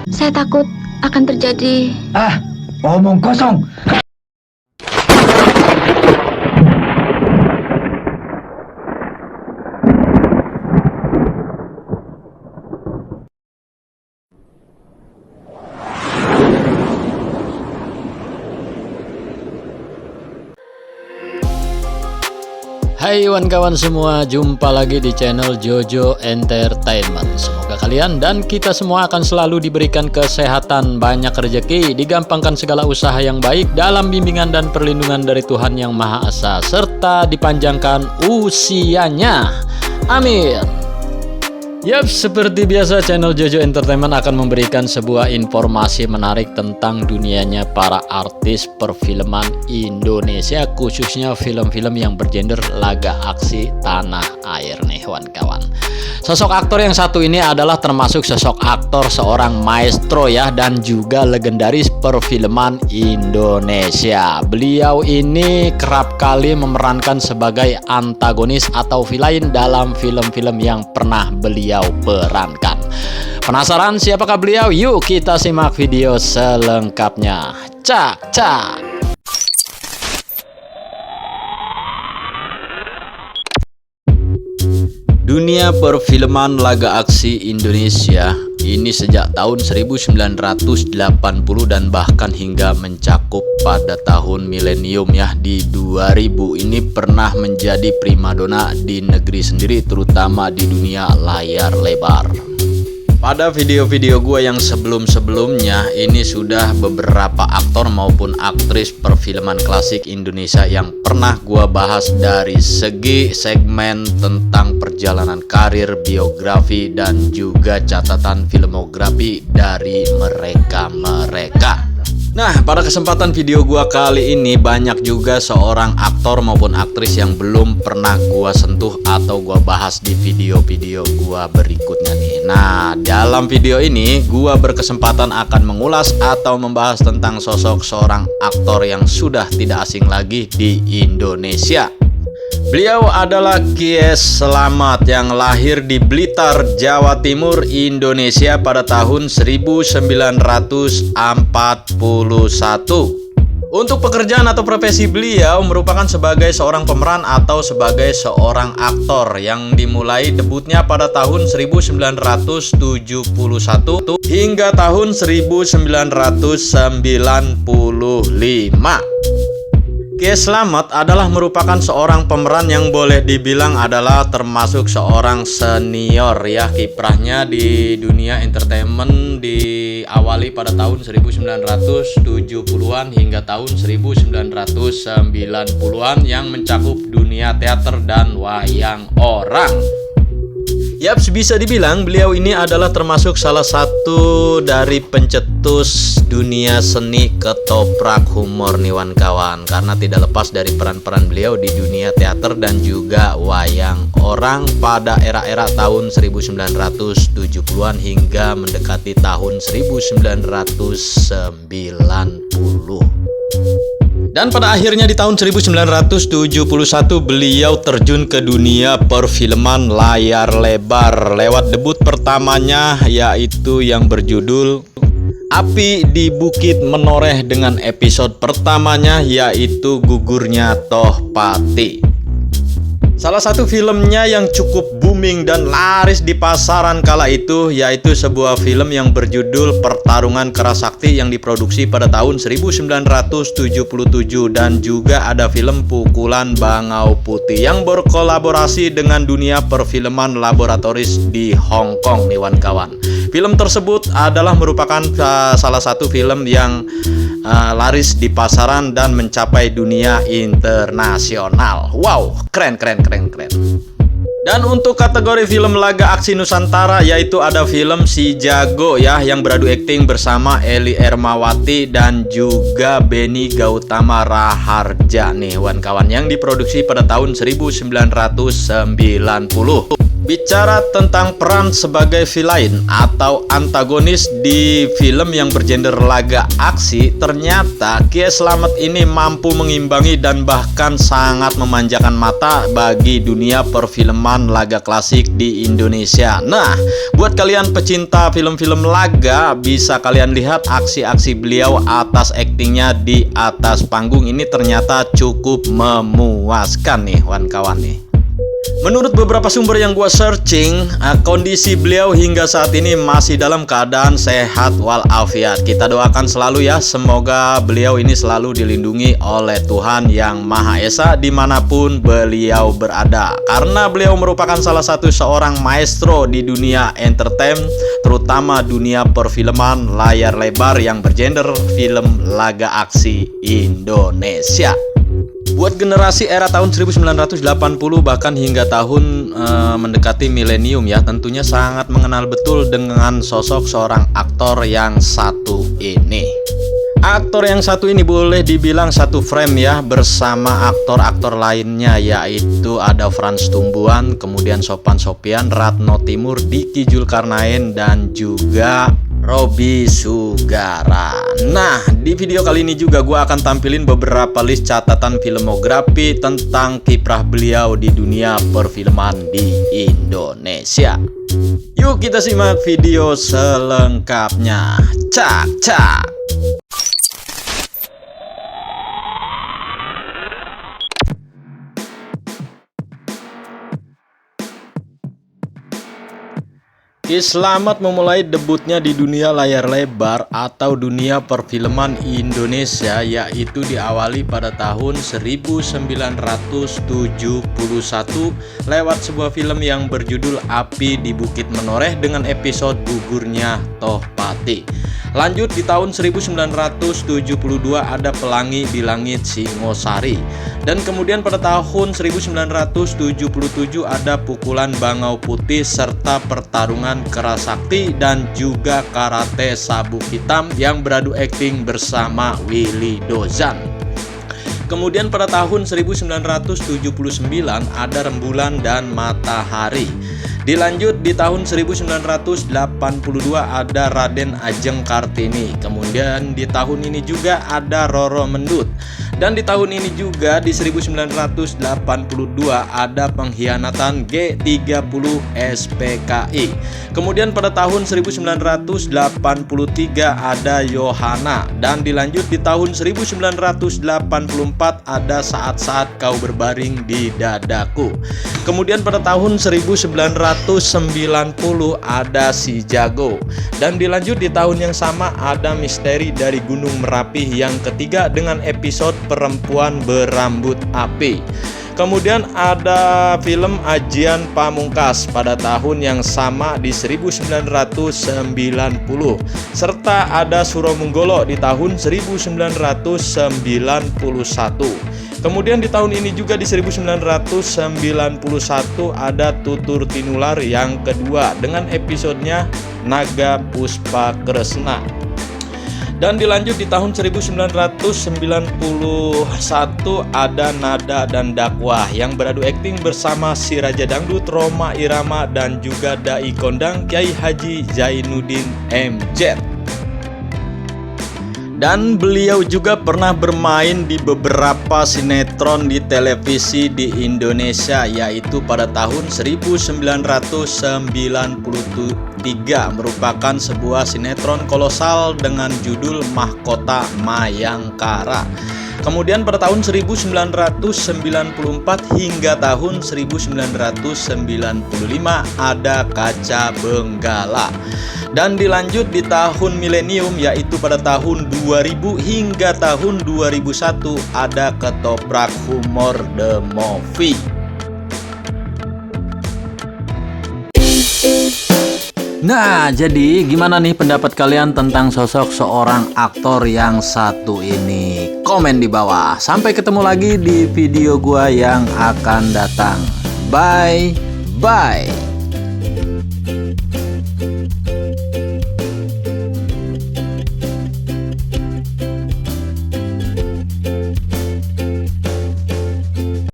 Saya takut akan terjadi. Ah, omong kosong. Hai kawan-kawan semua, jumpa lagi di channel Jojo Entertainment. Semoga kalian dan kita semua akan selalu diberikan kesehatan, banyak rezeki, digampangkan segala usaha yang baik dalam bimbingan dan perlindungan dari Tuhan Yang Maha Esa, serta dipanjangkan usianya. Amin. Yap, seperti biasa channel Jojo Entertainment akan memberikan sebuah informasi menarik tentang dunianya para artis perfilman Indonesia, khususnya film-film yang bergenre laga aksi tanah air nih kawan-kawan. Sosok aktor yang satu ini adalah termasuk sosok aktor seorang maestro ya, dan juga legendaris perfilman Indonesia. Beliau ini kerap kali memerankan sebagai antagonis atau villain dalam film-film yang pernah beliau perankan. Penasaran siapakah beliau? Yuk kita simak video selengkapnya. Cak. Dunia perfilman laga aksi Indonesia ini sejak tahun 1980 dan bahkan hingga mencakup pada tahun milenium ya, di 2000 ini pernah menjadi primadona di negeri sendiri, terutama di dunia layar lebar. Pada video-video gue yang sebelum-sebelumnya ini sudah beberapa aktor maupun aktris perfilman klasik Indonesia yang pernah gue bahas dari segi segmen tentang perjalanan karir, biografi, dan juga catatan filmografi dari mereka. Nah, pada kesempatan video gua kali ini banyak juga seorang aktor maupun aktris yang belum pernah gua sentuh atau gua bahas di video-video gua berikutnya nih. Nah, dalam video ini gua berkesempatan akan mengulas atau membahas tentang sosok seorang aktor yang sudah tidak asing lagi di Indonesia. Beliau adalah Kies Slamet yang lahir di Blitar, Jawa Timur, Indonesia pada tahun 1941. Untuk pekerjaan atau profesi beliau merupakan sebagai seorang pemeran atau sebagai seorang aktor yang dimulai debutnya pada tahun 1971 hingga tahun 1995. Kies Slamet adalah merupakan seorang pemeran yang boleh dibilang adalah termasuk seorang senior ya. Kiprahnya di dunia entertainment diawali pada tahun 1970-an hingga tahun 1990-an yang mencakup dunia teater dan wayang orang. Yaps, bisa dibilang beliau ini adalah termasuk salah satu dari pencetus dunia seni ketoprak humor nih kawan, karena tidak lepas dari peran-peran beliau di dunia teater dan juga wayang orang pada era-era tahun 1970-an hingga mendekati tahun 1990. Dan pada akhirnya di tahun 1971 beliau terjun ke dunia perfilman layar lebar lewat debut pertamanya, yaitu yang berjudul Api di Bukit Menoreh, dengan episode pertamanya yaitu Gugurnya Tohpati. Salah satu filmnya yang cukup booming dan laris di pasaran kala itu yaitu sebuah film yang berjudul Pertarungan Kerasakti yang diproduksi pada tahun 1977, dan juga ada film Pukulan Bangau Putih yang berkolaborasi dengan dunia perfilman laboratoris di Hong Kong nih kawan. Film tersebut adalah merupakan salah satu film yang laris di pasaran dan mencapai dunia internasional. Wow, keren. Dan untuk kategori film laga aksi Nusantara yaitu ada film Si Jago ya, yang beradu akting bersama Eli Ermawati dan juga Benny Gautama Raharja nih kawan, yang diproduksi pada tahun 1990. Bicara tentang peran sebagai villain atau antagonis di film yang bergenre laga aksi, ternyata Kie Slamet ini mampu mengimbangi dan bahkan sangat memanjakan mata bagi dunia perfilman laga klasik di Indonesia. Nah, buat kalian pecinta film-film laga, bisa kalian lihat aksi-aksi beliau atas aktingnya di atas panggung ini ternyata cukup memuaskan nih kawan-kawan nih. Menurut beberapa sumber yang gua searching, kondisi beliau hingga saat ini masih dalam keadaan sehat walafiat. Kita doakan selalu ya, semoga beliau ini selalu dilindungi oleh Tuhan Yang Maha Esa dimanapun beliau berada. Karena beliau merupakan salah satu seorang maestro di dunia entertain, terutama dunia perfilman layar lebar yang bergenre film laga aksi Indonesia. Buat generasi era tahun 1980 bahkan hingga tahun mendekati milenium ya, tentunya sangat mengenal betul dengan sosok seorang aktor yang satu ini. Aktor yang satu ini boleh dibilang satu frame ya bersama aktor-aktor lainnya, yaitu ada Frans Tumbuhan, kemudian Sophan Sophian, Ratno Timur, Diki Zulkarnain, dan juga Robby Sugara. Nah, di video kali ini juga gue akan tampilin beberapa list catatan filmografi tentang kiprah beliau di dunia perfilman di Indonesia. Yuk kita simak video selengkapnya. Cak. Kie Slamet memulai debutnya di dunia layar lebar atau dunia perfilman Indonesia yaitu diawali pada tahun 1971 lewat sebuah film yang berjudul Api di Bukit Menoreh dengan episode Gugurnya Tohpati. Lanjut di tahun 1972 ada Pelangi di Langit Singosari. Dan kemudian pada tahun 1977 ada Pukulan Bangau Putih serta Pertarungan Kerasakti dan juga Karate Sabuk Hitam yang beradu akting bersama Willy Dozan. Kemudian pada tahun 1979 ada Rembulan dan Matahari. Dilanjut di tahun 1982 ada Raden Ajeng Kartini. Kemudian di tahun ini juga ada Roro Mendut. Dan di tahun ini juga di 1982 ada Pengkhianatan G30 SPKI. Kemudian pada tahun 1983 ada Yohana. Dan dilanjut di tahun 1984 ada Saat-Saat Kau Berbaring di Dadaku. Kemudian pada tahun 1990 ada Si Jago. Dan dilanjut di tahun yang sama ada Misteri dari Gunung Merapi yang ketiga dengan episode Perempuan Berambut Api. Kemudian ada film Ajian Pamungkas pada tahun yang sama di 1990 serta ada Suromunggolo di tahun 1991. Kemudian di tahun ini juga di 1991 ada Tutur Tinular yang kedua dengan episodenya Naga Puspa Kresna. Dan dilanjut di tahun 1991 ada Nada dan Dakwah yang beradu akting bersama si Raja Dangdut Rhoma Irama dan juga Dai Kondang Kiai Haji Zainuddin MZ. Dan beliau juga pernah bermain di beberapa sinetron di televisi di Indonesia, yaitu pada tahun 1993 merupakan sebuah sinetron kolosal dengan judul Mahkota Mayangkara. Kemudian pada tahun 1994 hingga tahun 1995 ada Kaca Benggala. Dan dilanjut di tahun milenium yaitu pada tahun 2000 hingga tahun 2001 ada Ketoprak Humor The Movie. Nah, jadi gimana nih pendapat kalian tentang sosok seorang aktor yang satu ini? Komen di bawah. Sampai ketemu lagi di video gua yang akan datang. Bye.